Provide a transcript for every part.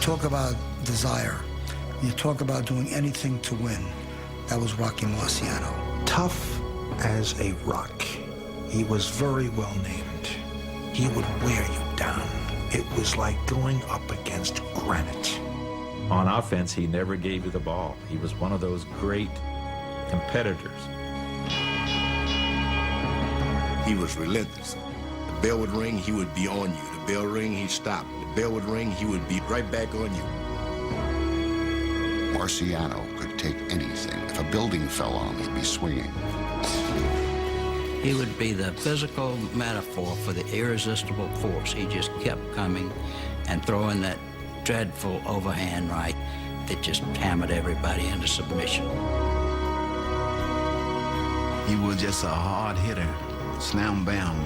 talk about desire, you talk about doing anything to win. That was Rocky Marciano. Tough as a rock. He was very well named. He would wear you down. It was like going up against granite. On offense, he never gave you the ball. He was one of those great competitors. He was relentless. The bell would ring, he would be on you. The bell ring, he'd stop. The bell would ring, he would be right back on you. Marciano could take anything. If a building fell on him, he'd be swinging. He would be the physical metaphor for the irresistible force. He just kept coming and throwing that dreadful overhand right that just hammered everybody into submission. He was just a hard hitter. Slam bam.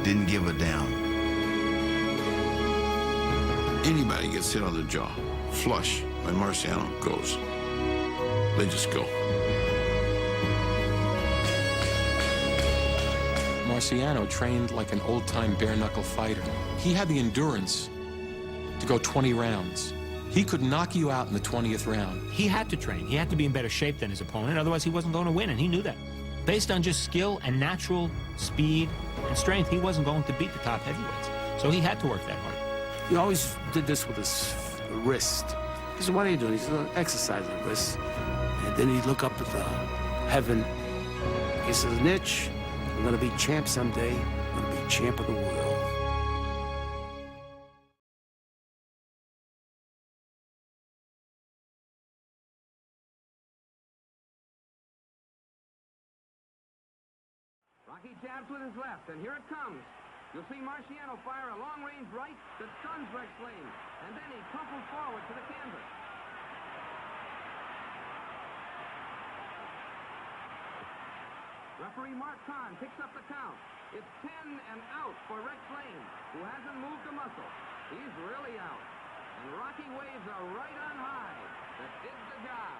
Didn't give a damn. Anybody gets hit on the jaw, flush, when Marciano goes. They just go. Marciano trained like an old-time bare-knuckle fighter. He had the endurance to go 20 rounds. He could knock you out in the 20th round. He had to train. He had to be in better shape than his opponent, otherwise he wasn't going to win, and he knew that. Based on just skill and natural speed and strength, he wasn't going to beat the top heavyweights. So he had to work that hard. He always did this with his wrist. He said, what are you doing? He said, exercising the wrist. And then he'd look up at the heaven. He says, Nitch, I'm gonna be champ someday. I'm gonna be champ of the world. Rocky jabs with his left, and here it comes. You'll see Marciano fire a long-range right that stuns Rex Lane, and then he crumples forward to the canvas. Referee Mark Kahn picks up the count. It's 10 and out for Rex Lane, who hasn't moved a muscle. He's really out. And Rocky waves a right on high that did the job.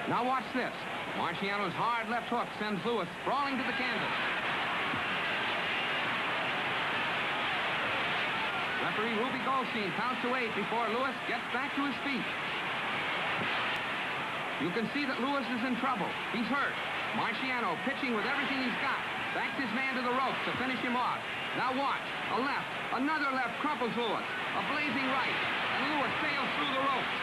Now watch this. Marciano's hard left hook sends Lewis sprawling to the canvas. Referee Ruby Goldstein counts to 8 before Lewis gets back to his feet. You can see that Lewis is in trouble. He's hurt. Marciano, pitching with everything he's got, backs his man to the ropes to finish him off. Now watch. A left. Another left crumples Lewis. A blazing right. And Lewis sails through the ropes.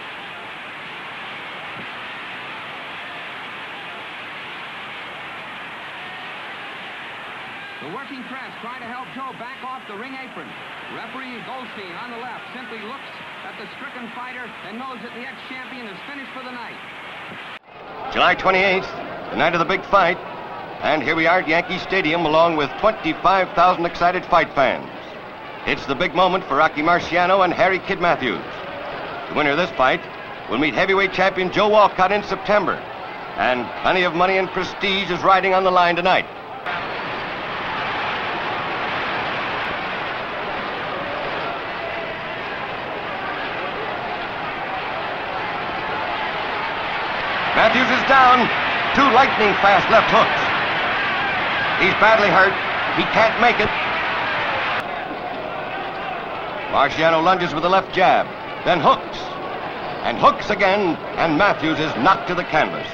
The working press try to help Joe back off the ring apron. Referee Goldstein on the left simply looks at the stricken fighter and knows that the ex-champion is finished for the night. July 28th, the night of the big fight. And here we are at Yankee Stadium along with 25,000 excited fight fans. It's the big moment for Rocky Marciano and Harry Kid Matthews. The winner of this fight will meet heavyweight champion Joe Walcott in September. And plenty of money and prestige is riding on the line tonight. Matthews is down. 2 lightning-fast left hooks. He's badly hurt. He can't make it. Marciano lunges with a left jab, then hooks. And hooks again, and Matthews is knocked to the canvas.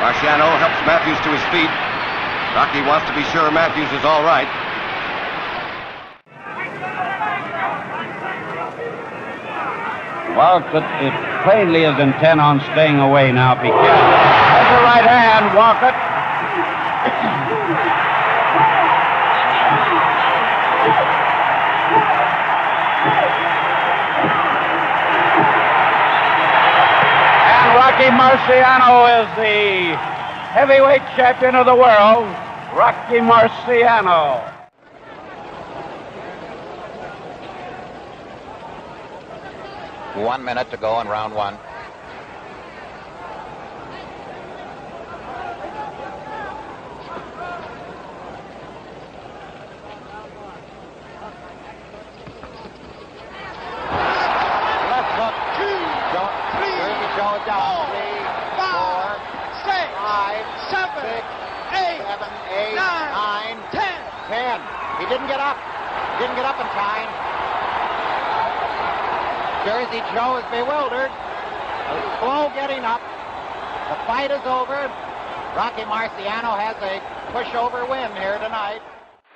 Marciano helps Matthews to his feet. Rocky wants to be sure Matthews is all right. Walcott plainly is intent on staying away now. Be careful. There's the right hand, Walcott. And Rocky Marciano is the heavyweight champion of the world, Rocky Marciano. One minute to go in round one. Left hook. 2, 3, Joe down. 3, 4, 5, 6, 7, 8, 7, 8, 9, 10. 10. He didn't get up. Didn't get up in time. Jersey Joe is bewildered. He's slow getting up. The fight is over. Rocky Marciano has a pushover win here tonight.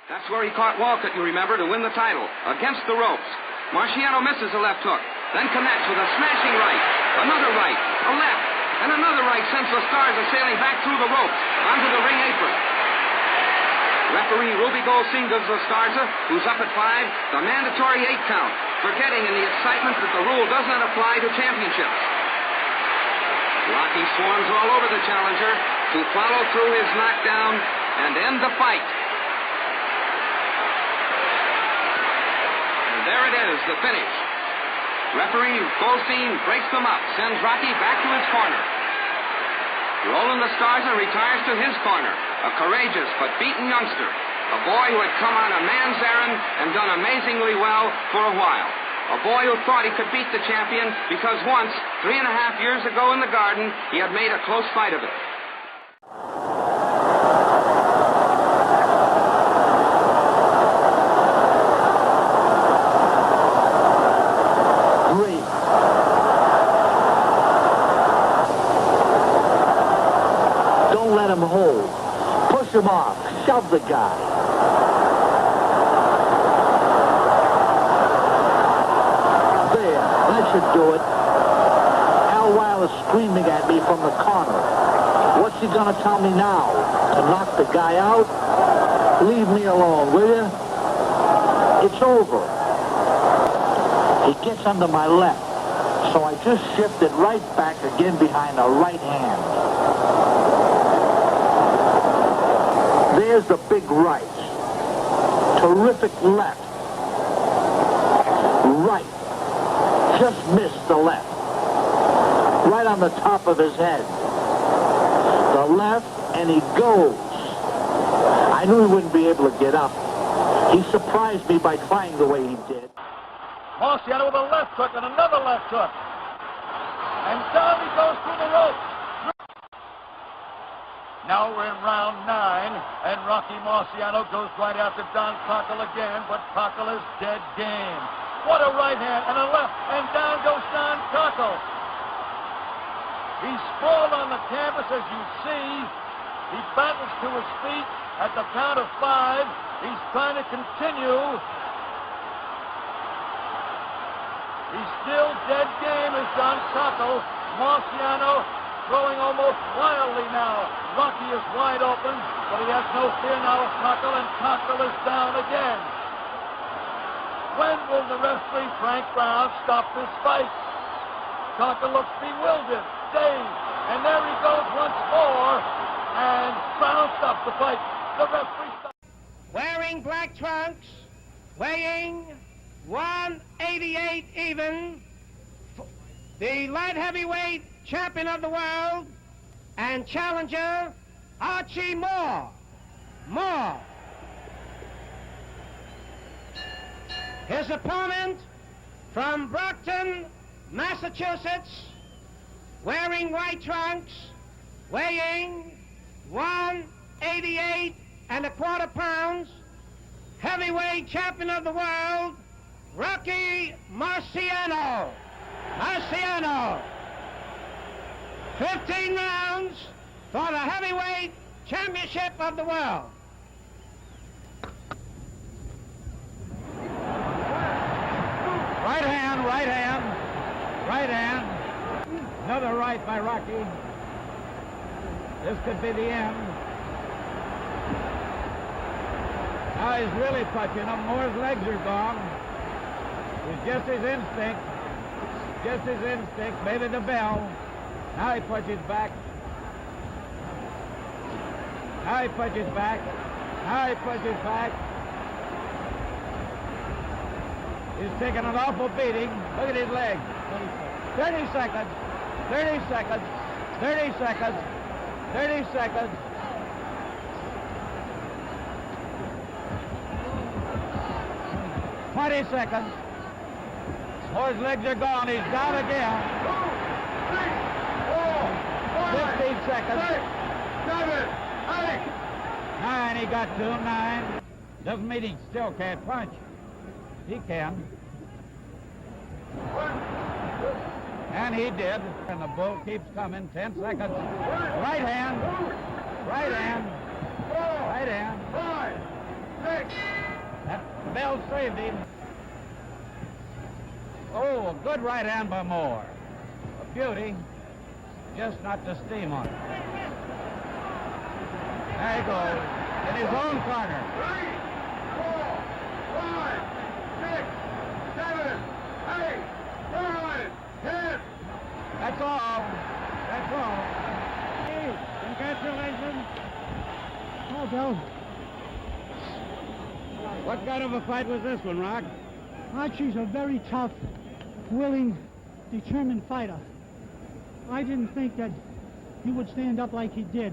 That's where he caught Walcott, you remember, to win the title. Against the ropes. Marciano misses a left hook, then connects with a smashing right. Another right, a left, and another right sends the Stars sailing back through the ropes onto the ring apron. Referee Ruby Goldstein gives the Starza, who's up at 5, the mandatory 8 count, forgetting in the excitement that the rule does not apply to championships. Rocky swarms all over the challenger to follow through his knockdown and end the fight. And there it is, the finish. Referee Goldstein breaks them up, sends Rocky back to his corner. Roland the Starza retires to his corner, a courageous but beaten youngster, a boy who had come on a man's errand and done amazingly well for a while. A boy who thought he could beat the champion because once, 3.5 years ago in the Garden, he had made a close fight of it. Don't let him hold. Push him off. Shove the guy. There. That should do it. Al Weil is screaming at me from the corner. What's he gonna tell me now? To knock the guy out? Leave me alone, will you? It's over. He gets under my left. So I just shifted right back again behind the right hand. There's the big right. Terrific left. Right. Just missed the left. Right on the top of his head. The left, and he goes. I knew he wouldn't be able to get up. He surprised me by trying the way he did. Marciano with a left hook and another left hook. And down he goes through the ropes. Now we're in round 9, and Rocky Marciano goes right after Don Cockle again, but Cockle is dead game. What a right hand and a left, and down goes Don Cockle. He's sprawled on the canvas, as you see. He battles to his feet at the count of 5. He's trying to continue. He's still dead game as Don Cockle. Marciano throwing almost wildly now. Rocky is wide open, but he has no fear now of Cockle, and Cockle is down again. When will the referee, Frank Brown, stop this fight? Cockle looks bewildered, dazed, and there he goes once more, and Brown stops the fight. The referee stops. Wearing black trunks, weighing 188 even, the light heavyweight champion of the world and challenger, Archie Moore. Moore. His opponent from Brockton, Massachusetts, wearing white trunks, weighing 188 1/4 pounds, heavyweight champion of the world, Rocky Marciano. Marciano. 15 rounds for the heavyweight championship of the world. Right hand, right hand, right hand. Another right by Rocky. This could be the end. Now he's really touching him. Moore's legs are gone. It's just his instinct. Just his instinct. Maybe the bell. Now he punches back. Now he punches back. Now he punches back. He's taking an awful beating. Look at his leg. 30 seconds. 30 seconds. 30 seconds. 30 seconds. Seconds. Moore's legs are gone. He's down again. 15 seconds. 7, 8, 9, he got to him, 9. Doesn't mean he still can't punch. He can. And he did. And the bull keeps coming. 10 seconds. Right hand. Right hand. Right hand. 5, 6. That bell saved him. Oh, a good right hand by Moore. A beauty. Just not to steam on it. There he goes. In his own corner. 3, 4, 5, 6, 7, 8, 9, 10. That's all. That's all. Hey, congratulations. Oh, Bill. What kind of a fight was this one, Rock? Archie's a very tough, willing, determined fighter. I didn't think that he would stand up like he did.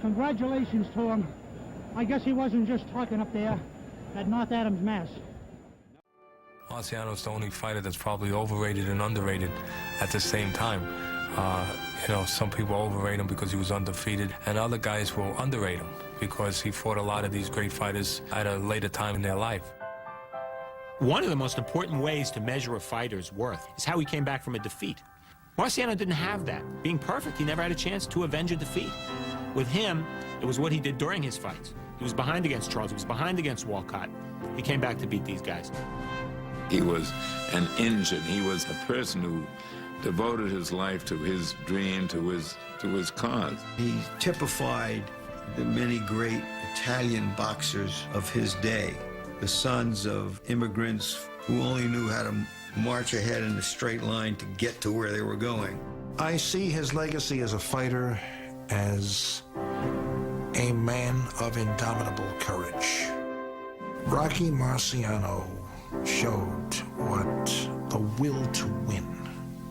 Congratulations to him. I guess he wasn't just talking up there at North Adams, Mass. Marciano's the only fighter that's probably overrated and underrated at the same time. You know, some people overrate him because he was undefeated, and other guys will underrate him because he fought a lot of these great fighters at a later time in their life. One of the most important ways to measure a fighter's worth is how he came back from a defeat. Marciano didn't have that. Being perfect, he never had a chance to avenge a defeat. With him, it was what he did during his fights. He was behind against Charles. He was behind against Walcott. He came back to beat these guys. He was an engine. He was a person who devoted his life to his dream, to his cause. He typified the many great Italian boxers of his day, the sons of immigrants who only knew how to march ahead in a straight line to get to where they were going. I see his legacy as a fighter as a man of indomitable courage. Rocky Marciano showed what the will to win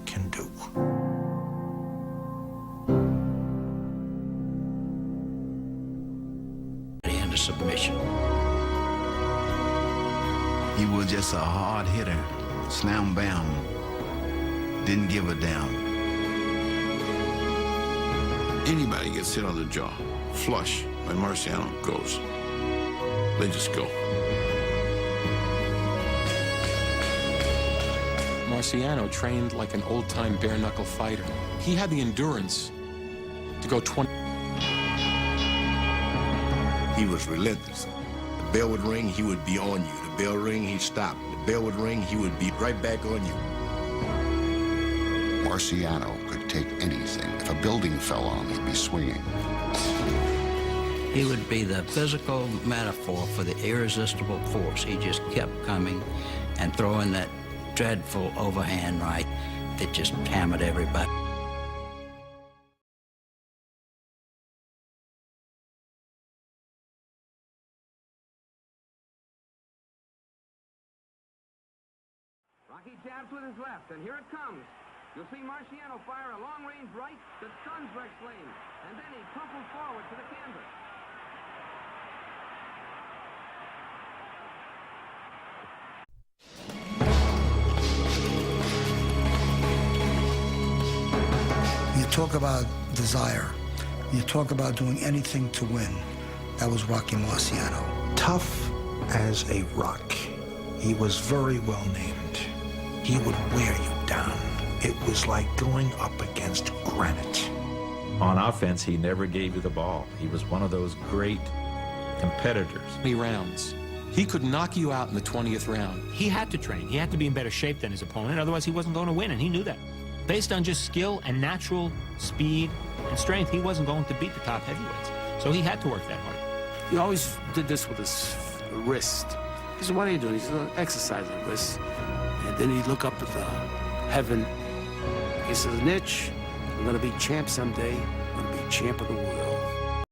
can do. Into submission. He was just a hard hitter, slam bam, didn't give a damn. Anybody gets hit on the jaw, flush, when Marciano goes. They just go. Marciano trained like an old-time bare-knuckle fighter. He had the endurance to go 20. He was relentless. The bell would ring, he would be on you. The bell ring, he'd stop. The bell would ring, he would be right back on you. Marciano could take anything. If a building fell on him, he'd be swinging. He would be the physical metaphor for the irresistible force. He just kept coming and throwing that dreadful overhand right that just hammered everybody. Rocky jabs with his left, and here it comes. You'll see Marciano fire a long-range right that stuns Rex Lane, and then he crumples forward to the canvas. You talk about desire. You talk about doing anything to win. That was Rocky Marciano. Tough as a rock. He was very well named. He would wear you down. It was like going up against granite. On offense, he never gave you the ball. He was one of those great competitors. 20 rounds. He could knock you out in the 20th round. He had to train. He had to be in better shape than his opponent, otherwise he wasn't going to win, and he knew that. Based on just skill and natural speed and strength, he wasn't going to beat the top heavyweights. So he had to work that hard. He always did this with his wrist. He said, what are you doing? He's exercising the wrist. And then he'd look up at the heaven. He says, Nitch, I'm going to be champ someday. I'm going to be champ of the world.